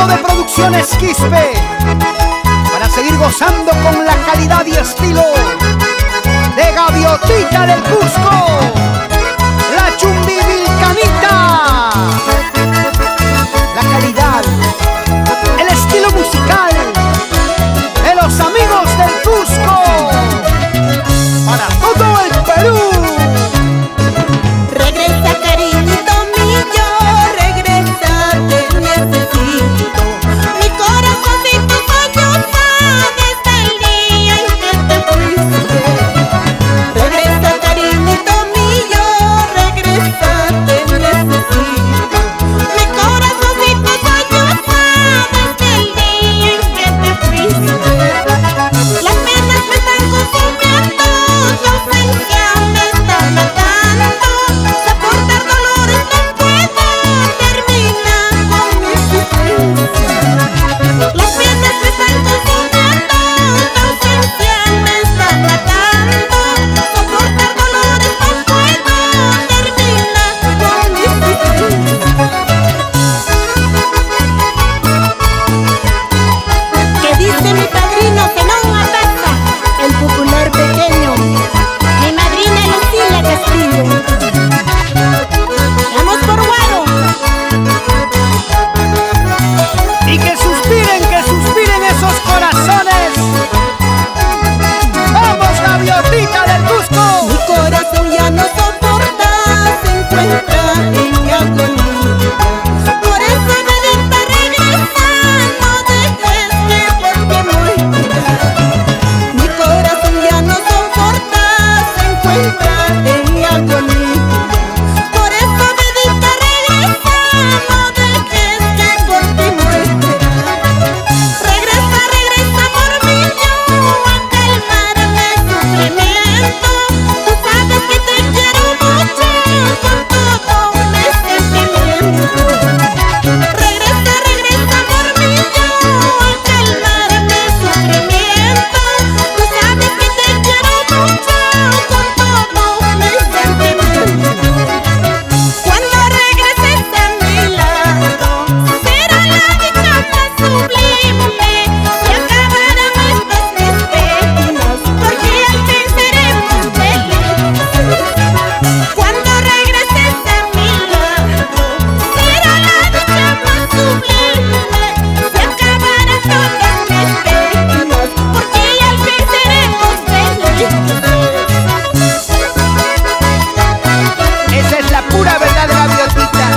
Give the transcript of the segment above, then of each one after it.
lado de Producciones Quispe, para seguir gozando con la calidad y estilo de Gaviotita del Cusco, la Chumbivilcanita. La calidad, el estilo musical de los amigos del Cusco, para todo el Perú. Regresa, cariñito mío, regresa, te necesito. Mi corazoncito solloza desde el día en que te fuiste. Regresa, cariñito mío, regresa, te necesito. Mi corazoncito solloza desde el día en que te fuiste. Las penas me están consumiendo, la ausencia me está matando. Soportar dolores no puedo, termina con mi existencia. Las penas me están consumiendo, la ausencia me está matando. Soportar dolores no puedo, termina con mi existencia. ¿Qué dice mi padrino que no pasa? El popular pequeño, mi madrina Lucila Castillo. Vamos por Guaro. Y que suspiren esos corazones. ¡Vamos, Gaviotita del Cusco! Mi corazón ya no soporta, se encuentra en agonía. Por eso me dicta regresa, no dejes que porque muera. Mi corazón ya no soporta, se encuentra en agonía. Por eso me dicta regresa, no dejes que porque muera. Regresa, regresa por mí, yo a calmarme sufrimiento. Tú sabes que te quiero mucho con todo mi sentimiento. Regresa, regresa por mí, yo a calmarme sufrimiento. Tú sabes que te quiero mucho con todo mi sentimiento. Cuando regreses a mi lado, será la dicha más sublime. Se acabarán estas mis penas, porque al fin seremos felices. Cuando regreses a mi lado, será la dicha más sublime. Se acabarán todas mis penas, porque al fin seremos felices. Esa es la pura verdad, Gaviotita.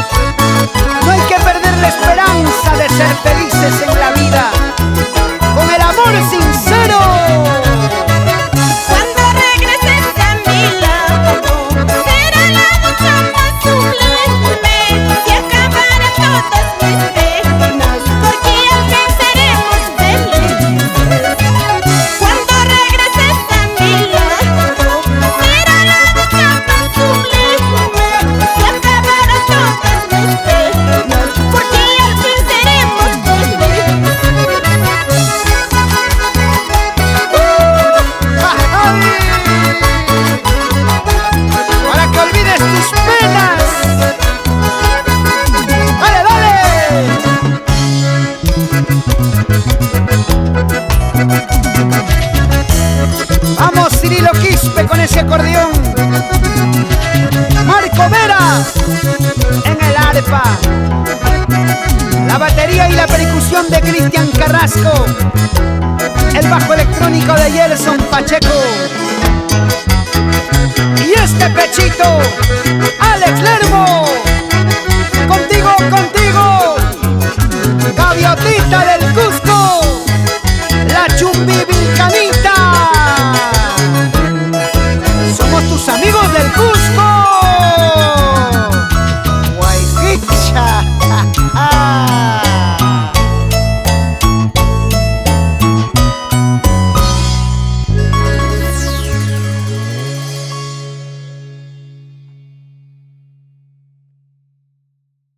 No hay que perder la esperanza de ser felices en la vida, con el amor sincero. Cuando regreses a mi lado, será la dicha más sublime. Se acabarán todas mis penas, porque al fin seremos felices. Cuando regreses a mi lado, será la dicha más sublime. Se acabarán todas mis penas, porque al fin seremos felices. Para que olvides tus penas. ¡Dale, dale! Vamos, Cirilo Quispe, con ese acordeón. Marco Vera en el arpa. La batería y la percusión de Cristian Carrasco. El bajo electrónico de Gerson Pacheco. Y este pechito, Alex Lermo.